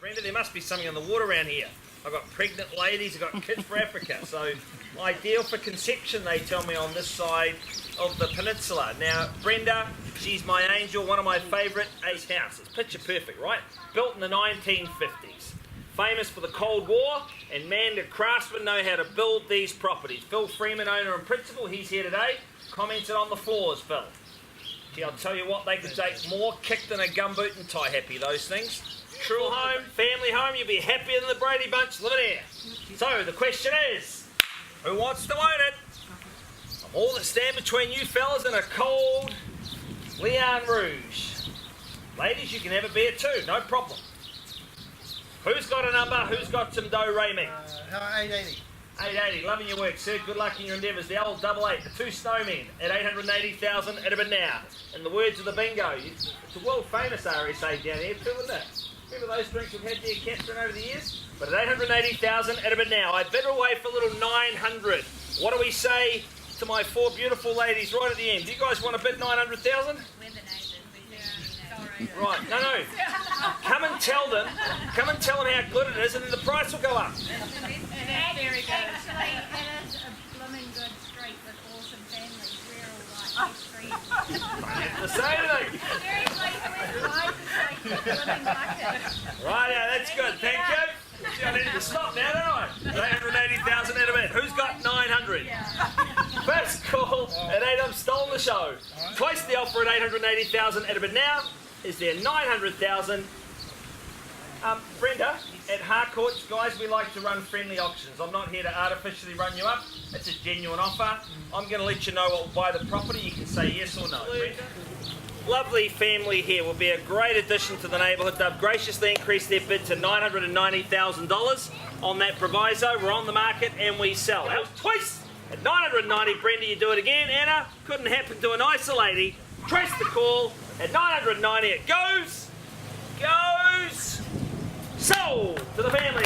Brenda, there must be something on the water around here. I've got pregnant ladies, I've got kids for Africa, so ideal for conception, they tell me, on this side of the peninsula. Now, Brenda, she's my angel, one of my favourite ace houses. Picture perfect, right? Built in the 1950s. Famous for the Cold War, and man, the craftsmen know how to build these properties. Phil Freeman, owner and principal, he's here today, commented on the floors, Phil. Gee, I'll tell you what, they could take more kick than a gumboot and tie happy, those things. True home, family home, you'll be happier than the Brady Bunch living here. So the question is, who wants to own it? I'm all that stand between you fellas and a cold Leon Rouge. Ladies, you can have a beer too, no problem. Who's got a number? Who's got some dough, Ray? 880. 880, loving your work, sir. Good luck in your endeavours. The old 88, the two snowmen at 880,000 at a now. In the words of the bingo, it's a world famous RSA down here too, isn't it? Remember those drinks we've had there, Catherine, over the years? But at 880,000 at a now, I bid away for a little 900. What do we say to my four beautiful ladies right at the end? Do you guys want to bid 900,000? We're the neighbours. Sorry. Right, no. Come and tell them how good it is, and then the price will go up. It's very good. Actually, it is a blooming good street with awesome families. We're all like this street. The same thing. Seriously, whoever buys the place is a blooming bucket. Right, yeah, that's good. Thank you. See, I needed to stop now, don't I? 880,000 at a bid. Who's got 900? First call at 8. I've stolen the show. Twice the offer at 880,000 at a bid now. Is there 900,000? Brenda, at Harcourts, guys, we like to run friendly auctions. I'm not here to artificially run you up. It's a genuine offer. I'm going to let you know what will buy the property. You can say yes or no. Brenda? Lovely family here will be a great addition to the neighbourhood. They've graciously increased their bid to $990,000 on that proviso. We're on the market and we sell. That was twice at 990. Brenda, you do it again. Anna, couldn't happen to a nicer lady. Trace the call at 990. It goes, sold to the family.